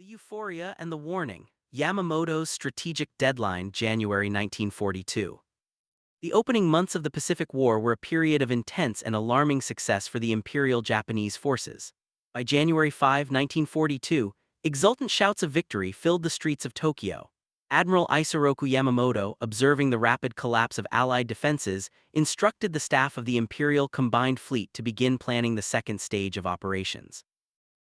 The Euphoria and the Warning. Yamamoto's strategic deadline, January 1942. The opening months of the Pacific War were a period of intense and alarming success for the Imperial Japanese forces. By January 5, 1942, exultant shouts of victory filled the streets of Tokyo. Admiral Isoroku Yamamoto, observing the rapid collapse of Allied defenses, instructed the staff of the Imperial Combined Fleet to begin planning the second stage of operations.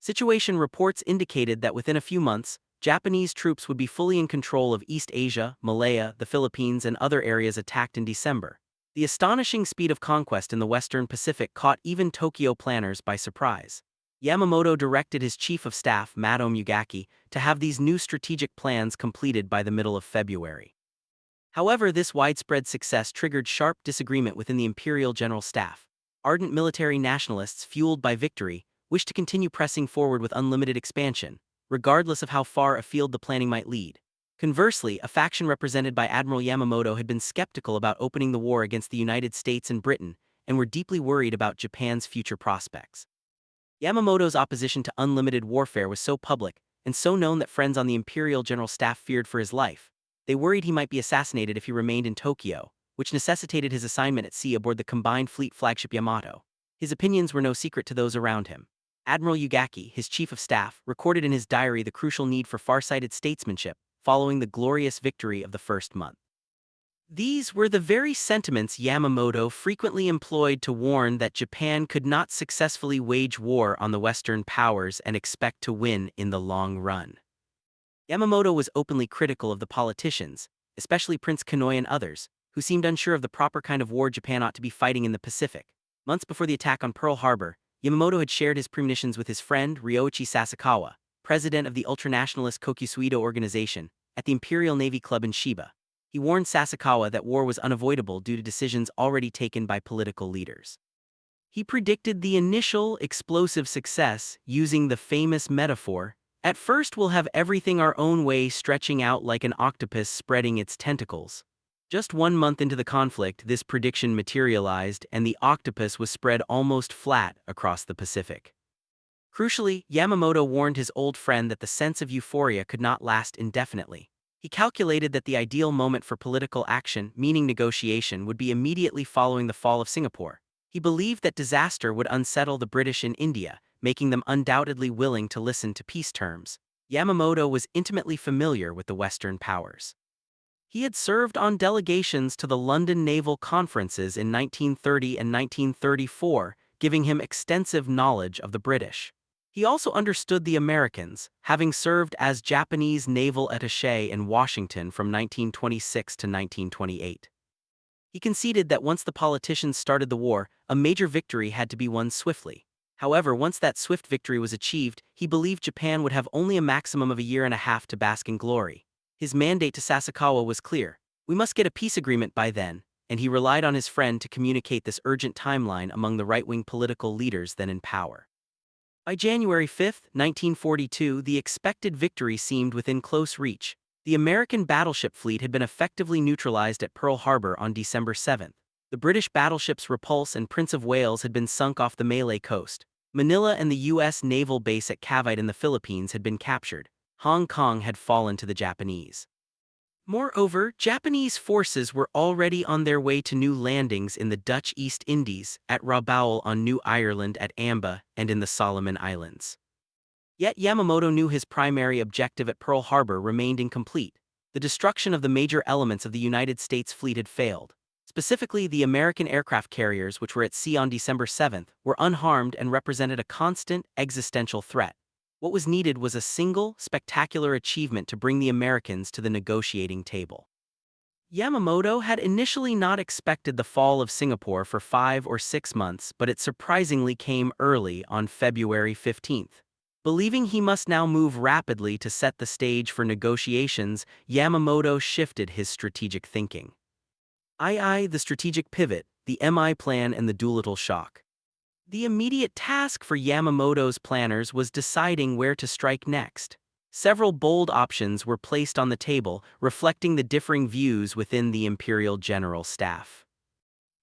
Situation reports indicated that within a few months, Japanese troops would be fully in control of East Asia, Malaya, the Philippines, and other areas attacked in December. The astonishing speed of conquest in the Western Pacific caught even Tokyo planners by surprise. Yamamoto directed his chief of staff, Madome Ugaki, to have these new strategic plans completed by the middle of February. However, this widespread success triggered sharp disagreement within the Imperial General Staff. Ardent military nationalists, fueled by victory, wished to continue pressing forward with unlimited expansion, regardless of how far afield the planning might lead. Conversely, a faction represented by Admiral Yamamoto had been skeptical about opening the war against the United States and Britain, and were deeply worried about Japan's future prospects. Yamamoto's opposition to unlimited warfare was so public, and so known that friends on the Imperial General Staff feared for his life. They worried he might be assassinated if he remained in Tokyo, which necessitated his assignment at sea aboard the Combined Fleet flagship Yamato. His opinions were no secret to those around him. Admiral Ugaki, his chief of staff, recorded in his diary the crucial need for far-sighted statesmanship following the glorious victory of the first month. These were the very sentiments Yamamoto frequently employed to warn that Japan could not successfully wage war on the Western powers and expect to win in the long run. Yamamoto was openly critical of the politicians, especially Prince Konoye and others, who seemed unsure of the proper kind of war Japan ought to be fighting in the Pacific. Months before the attack on Pearl Harbor, Yamamoto had shared his premonitions with his friend Ryoichi Sasakawa, president of the ultranationalist Kokusuido organization, at the Imperial Navy Club in Shiba. He warned Sasakawa that war was unavoidable due to decisions already taken by political leaders. He predicted the initial explosive success using the famous metaphor, "At first we'll have everything our own way, stretching out like an octopus spreading its tentacles." Just 1 month into the conflict, this prediction materialized, and the octopus was spread almost flat across the Pacific. Crucially, Yamamoto warned his old friend that the sense of euphoria could not last indefinitely. He calculated that the ideal moment for political action, meaning negotiation, would be immediately following the fall of Singapore. He believed that disaster would unsettle the British in India, making them undoubtedly willing to listen to peace terms. Yamamoto was intimately familiar with the Western powers. He had served on delegations to the London naval conferences in 1930 and 1934, giving him extensive knowledge of the British. He also understood the Americans, having served as Japanese naval attaché in Washington from 1926 to 1928. He conceded that once the politicians started the war, a major victory had to be won swiftly. However, once that swift victory was achieved, he believed Japan would have only a maximum of a year and a half to bask in glory. His mandate to Sasakawa was clear: we must get a peace agreement by then, and he relied on his friend to communicate this urgent timeline among the right-wing political leaders then in power. By January 5, 1942, the expected victory seemed within close reach. The American battleship fleet had been effectively neutralized at Pearl Harbor on December 7. The British battleships Repulse and Prince of Wales had been sunk off the Malay coast. Manila and the U.S. naval base at Cavite in the Philippines had been captured. Hong Kong had fallen to the Japanese. Moreover, Japanese forces were already on their way to new landings in the Dutch East Indies, at Rabaul on New Ireland, at Amba, and in the Solomon Islands. Yet Yamamoto knew his primary objective at Pearl Harbor remained incomplete. The destruction of the major elements of the United States fleet had failed. Specifically, the American aircraft carriers, which were at sea on December 7, were unharmed and represented a constant, existential threat. What was needed was a single, spectacular achievement to bring the Americans to the negotiating table. Yamamoto had initially not expected the fall of Singapore for 5 or 6 months, but it surprisingly came early on February 15. Believing he must now move rapidly to set the stage for negotiations, Yamamoto shifted his strategic thinking. The strategic pivot, the MI plan, and the Doolittle shock. The immediate task for Yamamoto's planners was deciding where to strike next. Several bold options were placed on the table, reflecting the differing views within the Imperial General Staff.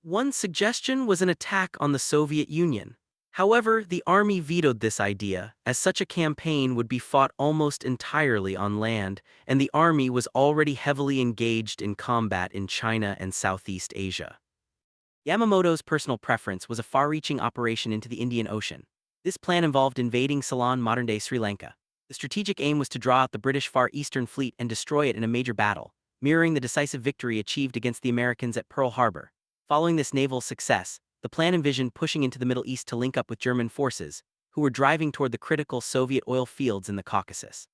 One suggestion was an attack on the Soviet Union. However, the army vetoed this idea, as such a campaign would be fought almost entirely on land, and the army was already heavily engaged in combat in China and Southeast Asia. Yamamoto's personal preference was a far-reaching operation into the Indian Ocean. This plan involved invading Ceylon, modern-day Sri Lanka. The strategic aim was to draw out the British Far Eastern Fleet and destroy it in a major battle, mirroring the decisive victory achieved against the Americans at Pearl Harbor. Following this naval success, the plan envisioned pushing into the Middle East to link up with German forces, who were driving toward the critical Soviet oil fields in the Caucasus.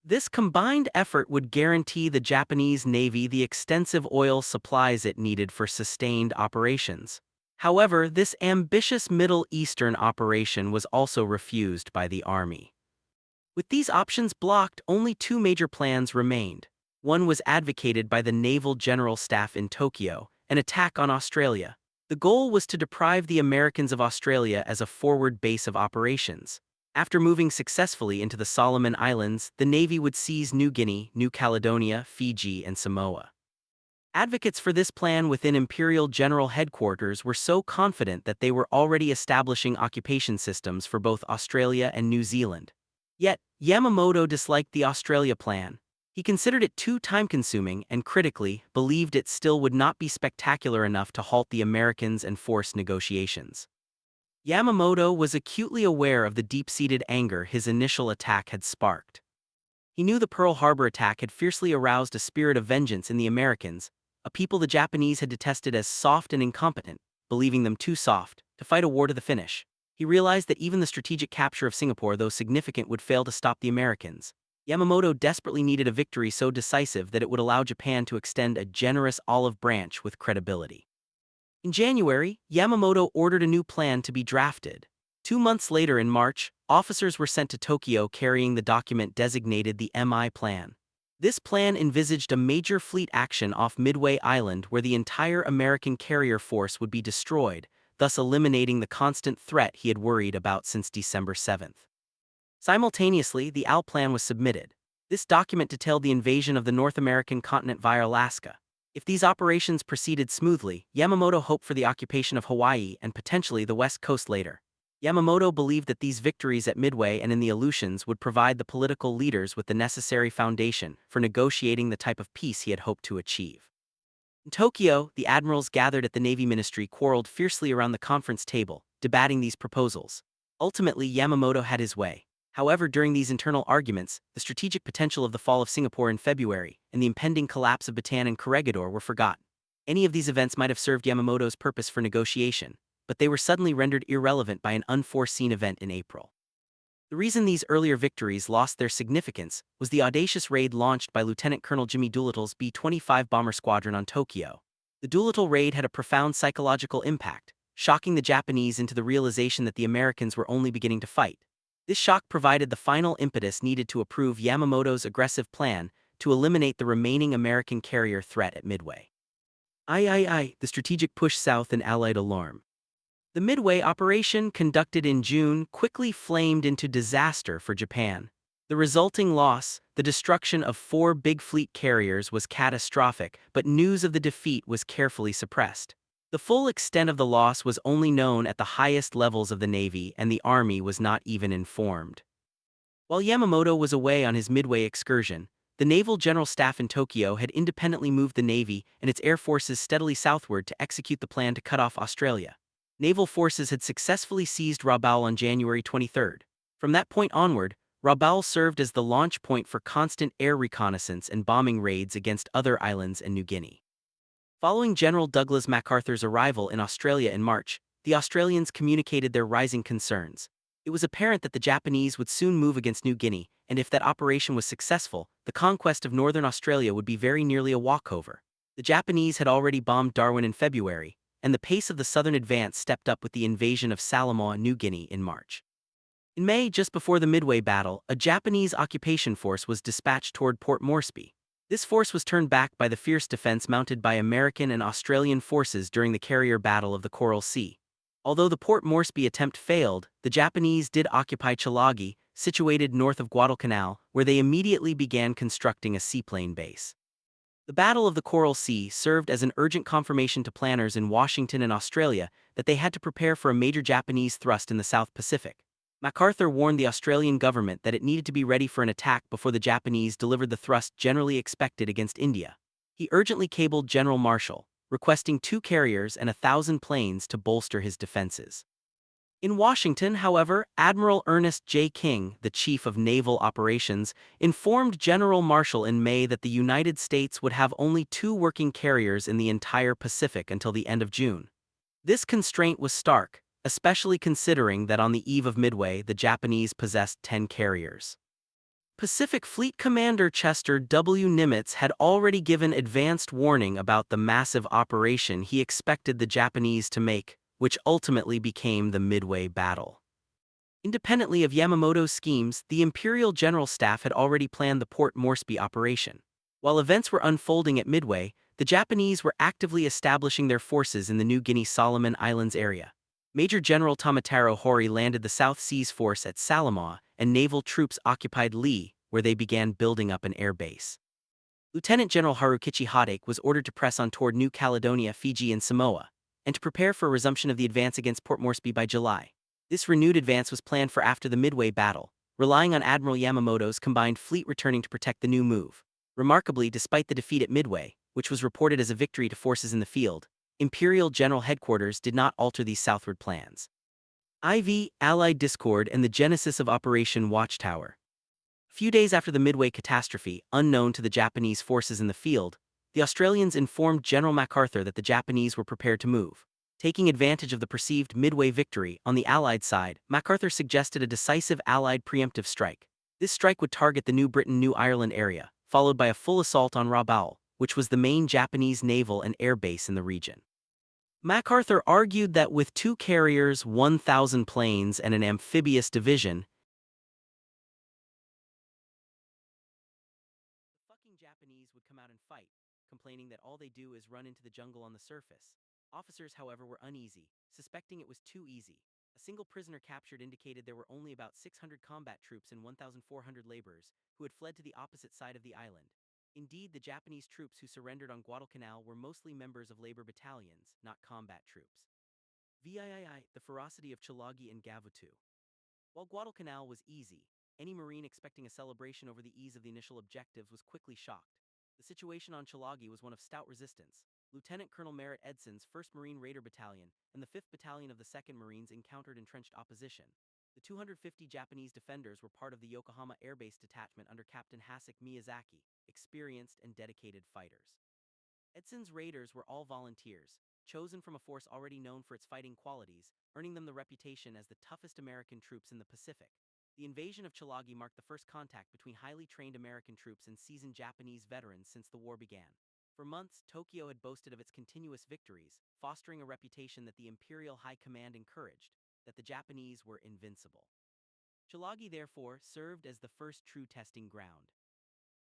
This combined effort would guarantee the Japanese Navy the extensive oil supplies it needed for sustained operations. However, this ambitious Middle Eastern operation was also refused by the Army. With these options blocked, only two major plans remained. One was advocated by the Naval General Staff in Tokyo, an attack on Australia. The goal was to deprive the Americans of Australia as a forward base of operations. After moving successfully into the Solomon Islands, the Navy would seize New Guinea, New Caledonia, Fiji, and Samoa. Advocates for this plan within Imperial General Headquarters were so confident that they were already establishing occupation systems for both Australia and New Zealand. Yet, Yamamoto disliked the Australia plan. He considered it too time-consuming and, critically, believed it still would not be spectacular enough to halt the Americans and force negotiations. Yamamoto was acutely aware of the deep-seated anger his initial attack had sparked. He knew the Pearl Harbor attack had fiercely aroused a spirit of vengeance in the Americans, a people the Japanese had detested as soft and incompetent, believing them too soft to fight a war to the finish. He realized that even the strategic capture of Singapore, though significant, would fail to stop the Americans. Yamamoto desperately needed a victory so decisive that it would allow Japan to extend a generous olive branch with credibility. In January, Yamamoto ordered a new plan to be drafted. 2 months later, in March, officers were sent to Tokyo carrying the document designated the MI Plan. This plan envisaged a major fleet action off Midway Island where the entire American carrier force would be destroyed, thus eliminating the constant threat he had worried about since December 7. Simultaneously, the AL Plan was submitted. This document detailed the invasion of the North American continent via Alaska. If these operations proceeded smoothly, Yamamoto hoped for the occupation of Hawaii and potentially the West Coast later. Yamamoto believed that these victories at Midway and in the Aleutians would provide the political leaders with the necessary foundation for negotiating the type of peace he had hoped to achieve. In Tokyo, the admirals gathered at the Navy Ministry quarreled fiercely around the conference table, debating these proposals. Ultimately, Yamamoto had his way. However, during these internal arguments, the strategic potential of the fall of Singapore in February and the impending collapse of Bataan and Corregidor were forgotten. Any of these events might have served Yamamoto's purpose for negotiation, but they were suddenly rendered irrelevant by an unforeseen event in April. The reason these earlier victories lost their significance was the audacious raid launched by Lieutenant Colonel Jimmy Doolittle's B-25 bomber squadron on Tokyo. The Doolittle Raid had a profound psychological impact, shocking the Japanese into the realization that the Americans were only beginning to fight. This shock provided the final impetus needed to approve Yamamoto's aggressive plan to eliminate the remaining American carrier threat at Midway. The strategic push south and Allied alarm. The Midway operation, conducted in June, quickly flamed into disaster for Japan. The resulting loss, the destruction of 4 big fleet carriers, was catastrophic, but news of the defeat was carefully suppressed. The full extent of the loss was only known at the highest levels of the Navy, and the Army was not even informed. While Yamamoto was away on his Midway excursion, the Naval General Staff in Tokyo had independently moved the Navy and its air forces steadily southward to execute the plan to cut off Australia. Naval forces had successfully seized Rabaul on January 23. From that point onward, Rabaul served as the launch point for constant air reconnaissance and bombing raids against other islands and New Guinea. Following General Douglas MacArthur's arrival in Australia in March, the Australians communicated their rising concerns. It was apparent that the Japanese would soon move against New Guinea, and if that operation was successful, the conquest of northern Australia would be very nearly a walkover. The Japanese had already bombed Darwin in February, and the pace of the southern advance stepped up with the invasion of Samoa, New Guinea, in March. In May, just before the Midway battle, a Japanese occupation force was dispatched toward Port Moresby. This force was turned back by the fierce defense mounted by American and Australian forces during the carrier battle of the Coral Sea. Although the Port Moresby attempt failed, the Japanese did occupy Chalagi, situated north of Guadalcanal, where they immediately began constructing a seaplane base. The Battle of the Coral Sea served as an urgent confirmation to planners in Washington and Australia that they had to prepare for a major Japanese thrust in the South Pacific. MacArthur warned the Australian government that it needed to be ready for an attack before the Japanese delivered the thrust generally expected against India. He urgently cabled General Marshall, requesting 2 carriers and 1,000 planes to bolster his defenses. In Washington, however, Admiral Ernest J. King, the chief of naval operations, informed General Marshall in May that the United States would have only 2 working carriers in the entire Pacific until the end of June. This constraint was stark, especially considering that on the eve of Midway, the Japanese possessed 10 carriers. Pacific Fleet Commander Chester W. Nimitz had already given advanced warning about the massive operation he expected the Japanese to make, which ultimately became the Midway battle. Independently of Yamamoto's schemes, the Imperial General Staff had already planned the Port Moresby operation. While events were unfolding at Midway, the Japanese were actively establishing their forces in the New Guinea Solomon Islands area. Major General Tomataro Hori landed the South Seas Force at Salamaua, and naval troops occupied Lee, where they began building up an air base. Lieutenant General Harukichi Hadake was ordered to press on toward New Caledonia, Fiji, and Samoa, and to prepare for a resumption of the advance against Port Moresby by July. This renewed advance was planned for after the Midway battle, relying on Admiral Yamamoto's combined fleet returning to protect the new move. Remarkably, despite the defeat at Midway, which was reported as a victory to forces in the field, Imperial General Headquarters did not alter these southward plans. IV, Allied Discord, and the genesis of Operation Watchtower. A few days after the Midway catastrophe, unknown to the Japanese forces in the field, the Australians informed General MacArthur that the Japanese were prepared to move. Taking advantage of the perceived Midway victory on the Allied side, MacArthur suggested a decisive Allied preemptive strike. This strike would target the New Britain-New Ireland area, followed by a full assault on Rabaul, which was the main Japanese naval and air base in the region. MacArthur argued that with 2 carriers, 1,000 planes, and an amphibious division, the fucking Japanese would come out and fight, complaining that all they do is run into the jungle on the surface. Officers, however, were uneasy, suspecting it was too easy. A single prisoner captured indicated there were only about 600 combat troops and 1,400 laborers, who had fled to the opposite side of the island. Indeed, the Japanese troops who surrendered on Guadalcanal were mostly members of labor battalions, not combat troops. VIII, the ferocity of Chalagi and Gavutu. While Guadalcanal was easy, any Marine expecting a celebration over the ease of the initial objectives was quickly shocked. The situation on Chalagi was one of stout resistance. Lieutenant Colonel Merritt Edson's 1st Marine Raider Battalion and the 5th Battalion of the 2nd Marines encountered entrenched opposition. The 250 Japanese defenders were part of the Yokohama Air Base Detachment under Captain Hasek Miyazaki, experienced and dedicated fighters. Edson's raiders were all volunteers, chosen from a force already known for its fighting qualities, earning them the reputation as the toughest American troops in the Pacific. The invasion of Chalagi marked the first contact between highly trained American troops and seasoned Japanese veterans since the war began. For months, Tokyo had boasted of its continuous victories, fostering a reputation that the Imperial High Command encouraged, that the Japanese were invincible. Chalagi, therefore, served as the first true testing ground.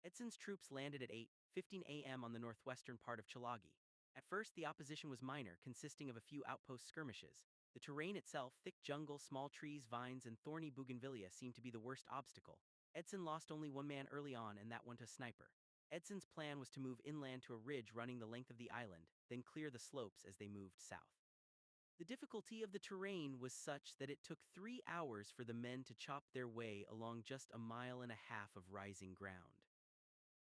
Edson's troops landed at 8:15 a.m. on the northwestern part of Chalagi. At first, the opposition was minor, consisting of a few outpost skirmishes. The terrain itself, thick jungle, small trees, vines, and thorny bougainvillea, seemed to be the worst obstacle. Edson lost only 1 man early on, and that one to a sniper. Edson's plan was to move inland to a ridge running the length of the island, then clear the slopes as they moved south. The difficulty of the terrain was such that it took 3 hours for the men to chop their way along just a mile and a half of rising ground.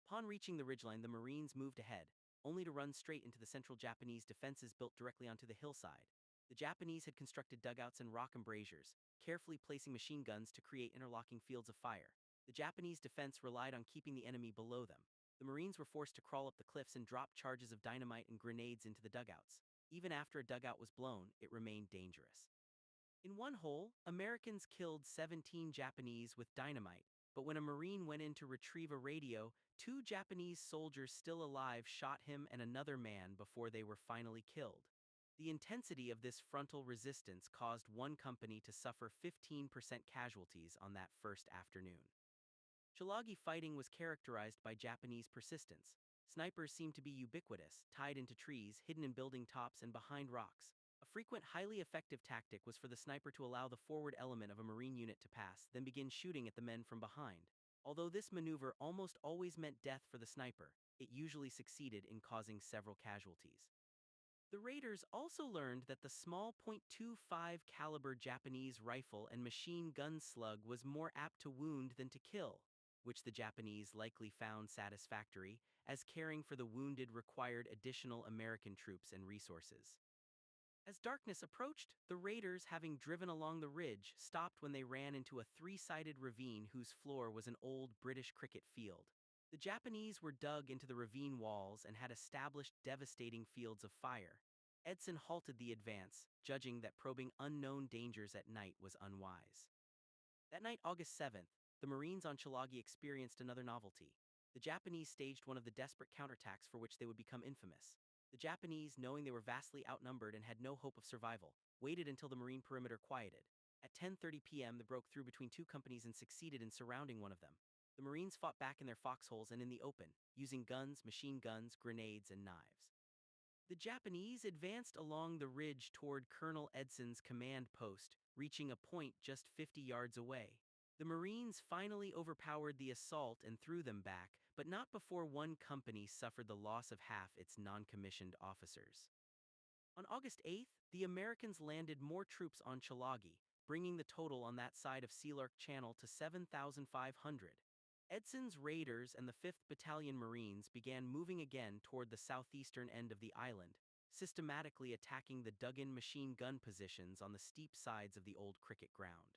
Upon reaching the ridgeline, the Marines moved ahead, only to run straight into the central Japanese defenses built directly onto the hillside. The Japanese had constructed dugouts and rock embrasures, carefully placing machine guns to create interlocking fields of fire. The Japanese defense relied on keeping the enemy below them. The Marines were forced to crawl up the cliffs and drop charges of dynamite and grenades into the dugouts. Even after a dugout was blown, it remained dangerous. In one hole, Americans killed 17 Japanese with dynamite, but when a Marine went in to retrieve a radio, 2 Japanese soldiers still alive shot him and another man before they were finally killed. The intensity of this frontal resistance caused one company to suffer 15% casualties on that first afternoon. Chalagi fighting was characterized by Japanese persistence. Snipers seemed to be ubiquitous, tied into trees, hidden in building tops, and behind rocks. A frequent, highly effective tactic was for the sniper to allow the forward element of a Marine unit to pass, then begin shooting at the men from behind. Although this maneuver almost always meant death for the sniper, it usually succeeded in causing several casualties. The raiders also learned that the small .25 caliber Japanese rifle and machine gun slug was more apt to wound than to kill, which the Japanese likely found satisfactory, as caring for the wounded required additional American troops and resources. As darkness approached, the raiders, having driven along the ridge, stopped when they ran into a three-sided ravine whose floor was an old British cricket field. The Japanese were dug into the ravine walls and had established devastating fields of fire. Edson halted the advance, judging that probing unknown dangers at night was unwise. That night, August 7th, the Marines on Chalagi experienced another novelty. The Japanese staged one of the desperate counterattacks for which they would become infamous. The Japanese, knowing they were vastly outnumbered and had no hope of survival, waited until the Marine perimeter quieted. At 10:30 p.m. they broke through between two companies and succeeded in surrounding one of them. The Marines fought back in their foxholes and in the open, using guns, machine guns, grenades, and knives. The Japanese advanced along the ridge toward Colonel Edson's command post, reaching a point just 50 yards away. The Marines finally overpowered the assault and threw them back, but not before one company suffered the loss of half its non-commissioned officers. On August 8th, the Americans landed more troops on Chalagi, bringing the total on that side of Sealark Channel to 7,500. Edson's raiders and the 5th Battalion Marines began moving again toward the southeastern end of the island, systematically attacking the dug-in machine gun positions on the steep sides of the old cricket ground.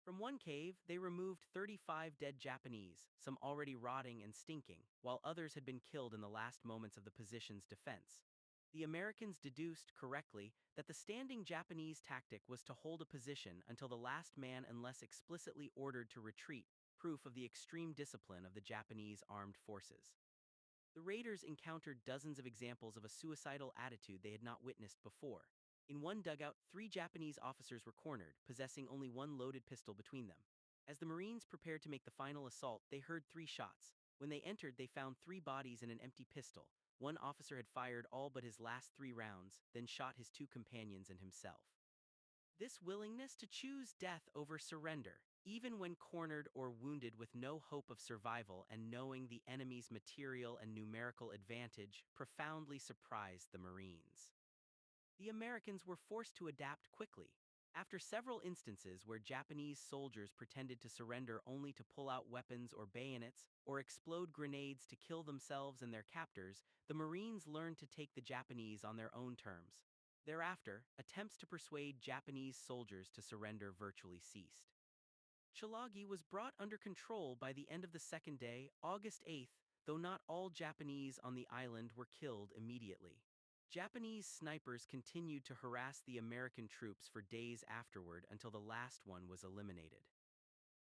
From one cave, they removed 35 dead Japanese, some already rotting and stinking, while others had been killed in the last moments of the position's defense. The Americans deduced, correctly, that the standing Japanese tactic was to hold a position until the last man unless explicitly ordered to retreat, proof of the extreme discipline of the Japanese armed forces. The raiders encountered dozens of examples of a suicidal attitude they had not witnessed before. In one dugout, 3 Japanese officers were cornered, possessing only one loaded pistol between them. As the Marines prepared to make the final assault, they heard 3 shots. When they entered, they found 3 bodies and an empty pistol. One officer had fired all but his last 3 rounds, then shot his 2 companions and himself. This willingness to choose death over surrender, even when cornered or wounded with no hope of survival and knowing the enemy's material and numerical advantage, profoundly surprised the Marines. The Americans were forced to adapt quickly. After several instances where Japanese soldiers pretended to surrender only to pull out weapons or bayonets, or explode grenades to kill themselves and their captors, the Marines learned to take the Japanese on their own terms. Thereafter, attempts to persuade Japanese soldiers to surrender virtually ceased. Chalagi was brought under control by the end of the second day, August 8th, though not all Japanese on the island were killed immediately. Japanese snipers continued to harass the American troops for days afterward until the last one was eliminated.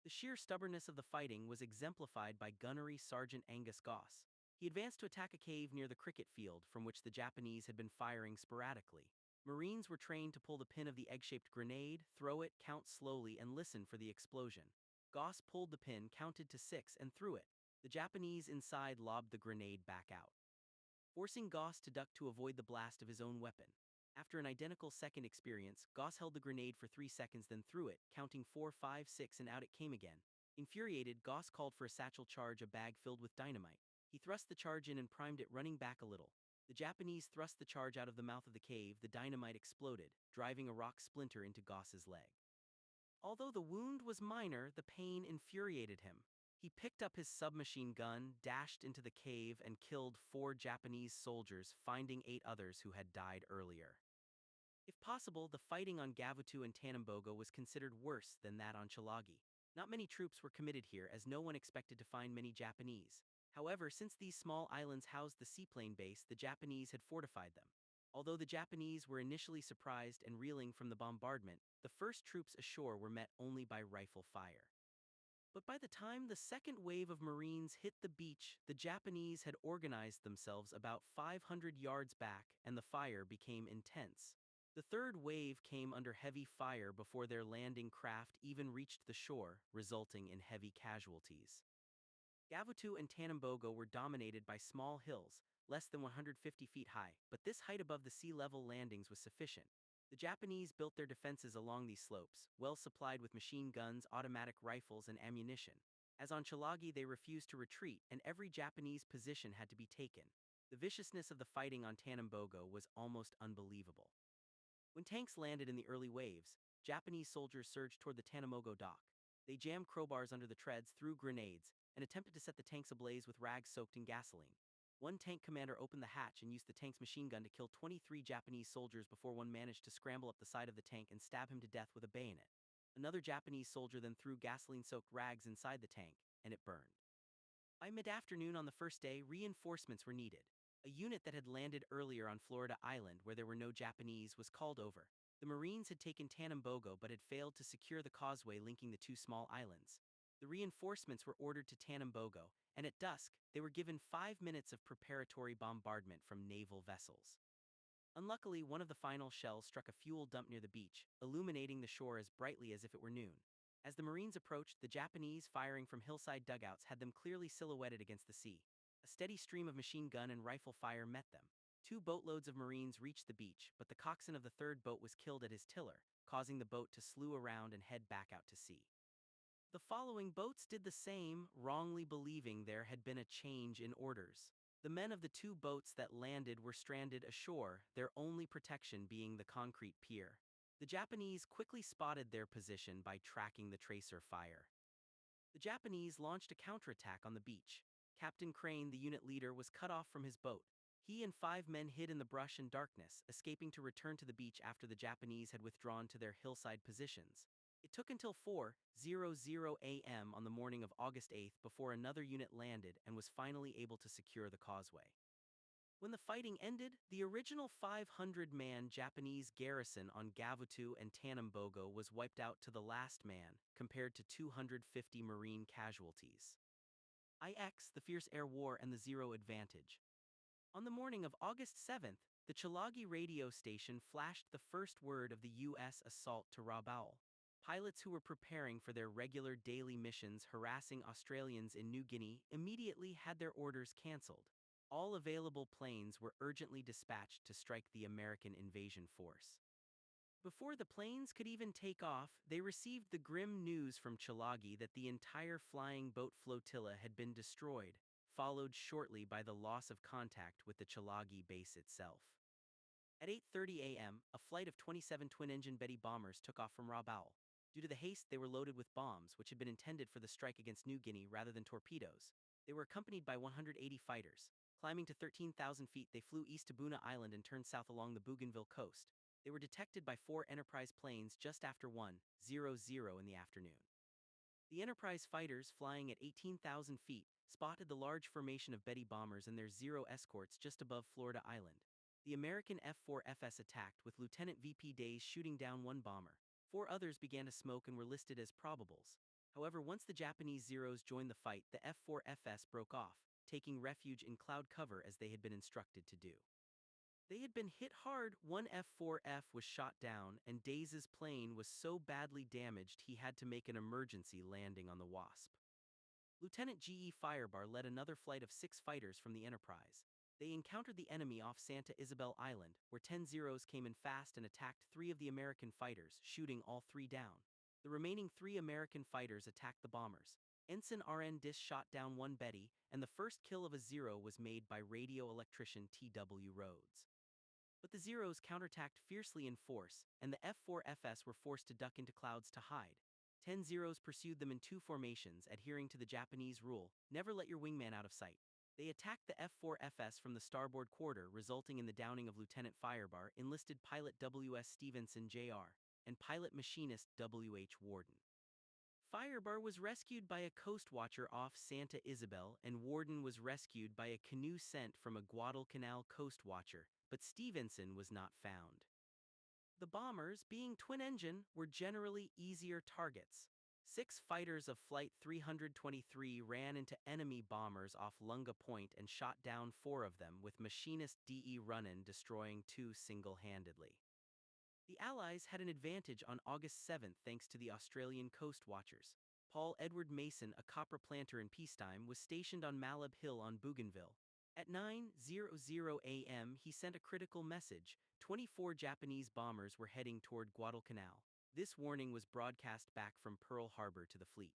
The sheer stubbornness of the fighting was exemplified by Gunnery Sergeant Angus Goss. He advanced to attack a cave near the cricket field from which the Japanese had been firing sporadically. Marines were trained to pull the pin of the egg-shaped grenade, throw it, count slowly, and listen for the explosion. Goss pulled the pin, counted to 6, and threw it. The Japanese inside lobbed the grenade back out, forcing Goss to duck to avoid the blast of his own weapon. After an identical second experience, Goss held the grenade for 3 seconds, then threw it, counting 4, 5, 6, and out it came again. Infuriated, Goss called for a satchel charge, a bag filled with dynamite. He thrust the charge in and primed it, running back a little. The Japanese thrust the charge out of the mouth of the cave. The dynamite exploded, driving a rock splinter into Goss's leg. Although the wound was minor, the pain infuriated him. He picked up his submachine gun, dashed into the cave, and killed 4 Japanese soldiers, finding 8 others who had died earlier. If possible, the fighting on Gavutu and Tanambogo was considered worse than that on Chalagi. Not many troops were committed here, as no one expected to find many Japanese. However, since these small islands housed the seaplane base, the Japanese had fortified them. Although the Japanese were initially surprised and reeling from the bombardment, the first troops ashore were met only by rifle fire. But by the time the second wave of Marines hit the beach, the Japanese had organized themselves about 500 yards back, and the fire became intense. The third wave came under heavy fire before their landing craft even reached the shore, resulting in heavy casualties. Gavutu and Tanambogo were dominated by small hills, less than 150 feet high, but this height above the sea level landings was sufficient. The Japanese built their defenses along these slopes, well supplied with machine guns, automatic rifles, and ammunition. As on Chilagi, they refused to retreat, and every Japanese position had to be taken. The viciousness of the fighting on Tanambogo was almost unbelievable. When tanks landed in the early waves, Japanese soldiers surged toward the Tanamogo dock. They jammed crowbars under the treads, threw grenades, and attempted to set the tanks ablaze with rags soaked in gasoline. One tank commander opened the hatch and used the tank's machine gun to kill 23 Japanese soldiers before one managed to scramble up the side of the tank and stab him to death with a bayonet. Another Japanese soldier then threw gasoline-soaked rags inside the tank, and it burned. By mid-afternoon on the first day, reinforcements were needed. A unit that had landed earlier on Florida Island where there were no Japanese was called over. The Marines had taken Tanambogo but had failed to secure the causeway linking the two small islands. The reinforcements were ordered to Tanambogo, and at dusk, they were given 5 minutes of preparatory bombardment from naval vessels. Unluckily, one of the final shells struck a fuel dump near the beach, illuminating the shore as brightly as if it were noon. As the Marines approached, the Japanese, firing from hillside dugouts, had them clearly silhouetted against the sea. A steady stream of machine gun and rifle fire met them. 2 boatloads of Marines reached the beach, but the coxswain of the third boat was killed at his tiller, causing the boat to slew around and head back out to sea. The following boats did the same, wrongly believing there had been a change in orders. The men of the 2 boats that landed were stranded ashore, their only protection being the concrete pier. The Japanese quickly spotted their position by tracking the tracer fire. The Japanese launched a counterattack on the beach. Captain Crane, the unit leader, was cut off from his boat. He and 5 men hid in the brush and darkness, escaping to return to the beach after the Japanese had withdrawn to their hillside positions. It took until 4:00 a.m. on the morning of August 8 before another unit landed and was finally able to secure the causeway. When the fighting ended, the original 500-man Japanese garrison on Gavutu and Tanambogo was wiped out to the last man, compared to 250 Marine casualties. The fierce air war and the zero advantage. On the morning of August 7, the Chilagi radio station flashed the first word of the U.S. assault to Rabaul. Pilots who were preparing for their regular daily missions harassing Australians in New Guinea immediately had their orders cancelled. All available planes were urgently dispatched to strike the American invasion force. Before the planes could even take off, they received the grim news from Chilagi that the entire flying boat flotilla had been destroyed, followed shortly by the loss of contact with the Chilagi base itself. At 8:30 a.m., a flight of 27 twin-engine Betty bombers took off from Rabaul. Due to the haste, they were loaded with bombs, which had been intended for the strike against New Guinea rather than torpedoes. They were accompanied by 180 fighters. Climbing to 13,000 feet, they flew east to Buna Island and turned south along the Bougainville coast. They were detected by 4 Enterprise planes just after 1:00 in the afternoon. The Enterprise fighters, flying at 18,000 feet, spotted the large formation of Betty bombers and their Zero escorts just above Florida Island. The American F-4FS attacked, with Lieutenant VP Days shooting down 1 bomber. 4 others began to smoke and were listed as probables. However, once the Japanese Zeros joined the fight, the F-4FS broke off, taking refuge in cloud cover as they had been instructed to do. They had been hit hard. 1 F-4F was shot down, and Days' plane was so badly damaged he had to make an emergency landing on the Wasp. Lieutenant G.E. Firebar led another flight of 6 fighters from the Enterprise. They encountered the enemy off Santa Isabel Island, where 10 Zeros came in fast and attacked 3 of the American fighters, shooting all 3 down. The remaining 3 American fighters attacked the bombers. Ensign R.N. Dis shot down 1 Betty, and the first kill of a Zero was made by radio electrician T.W. Rhodes. But the Zeros counterattacked fiercely in force, and the F-4FS were forced to duck into clouds to hide. 10 Zeros pursued them in 2 formations, adhering to the Japanese rule, never let your wingman out of sight. They attacked the F-4FS from the starboard quarter, resulting in the downing of Lieutenant Firebar, enlisted pilot W.S. Stevenson Jr., and pilot machinist W.H. Warden. Firebar was rescued by a coast watcher off Santa Isabel, and Warden was rescued by a canoe sent from a Guadalcanal coast watcher, but Stevenson was not found. The bombers, being twin-engine, were generally easier targets. 6 fighters of Flight 323 ran into enemy bombers off Lunga Point and shot down 4 of them, with machinist D.E. Runnan destroying 2 single-handedly. The Allies had an advantage on August 7 thanks to the Australian coast watchers. Paul Edward Mason, a copper planter in peacetime, was stationed on Malab Hill on Bougainville. At 9:00 a.m. he sent a critical message. 24 Japanese bombers were heading toward Guadalcanal. This warning was broadcast back from Pearl Harbor to the fleet.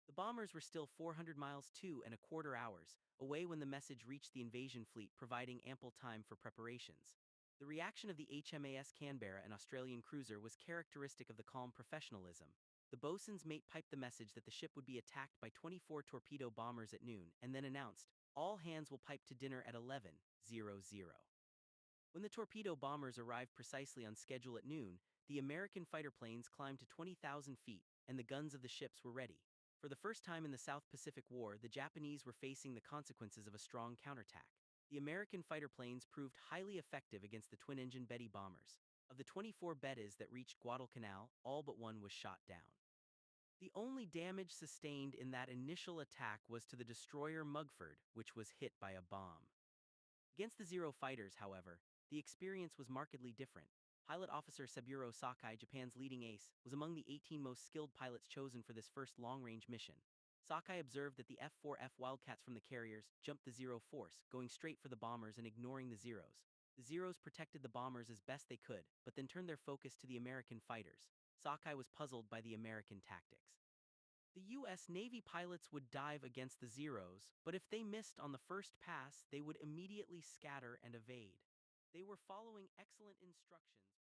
The bombers were still 400 miles 2.25 hours away when the message reached the invasion fleet, providing ample time for preparations. The reaction of the HMAS Canberra, an Australian cruiser, was characteristic of the calm professionalism. The bosun's mate piped the message that the ship would be attacked by 24 torpedo bombers at noon, and then announced, "All hands will pipe to dinner at 11:00." When the torpedo bombers arrived precisely on schedule at noon, the American fighter planes climbed to 20,000 feet, and the guns of the ships were ready. For the first time in the South Pacific War, the Japanese were facing the consequences of a strong counterattack. The American fighter planes proved highly effective against the twin-engine Betty bombers. Of the 24 Bettas that reached Guadalcanal, all but one was shot down. The only damage sustained in that initial attack was to the destroyer Mugford, which was hit by a bomb. Against the Zero fighters, however, the experience was markedly different. Pilot Officer Saburo Sakai, Japan's leading ace, was among the 18 most skilled pilots chosen for this first long-range mission. Sakai observed that the F-4F Wildcats from the carriers jumped the Zero force, going straight for the bombers and ignoring the Zeros. The Zeros protected the bombers as best they could, but then turned their focus to the American fighters. Sakai was puzzled by the American tactics. The U.S. Navy pilots would dive against the Zeros, but if they missed on the first pass, they would immediately scatter and evade. They were following excellent instructions.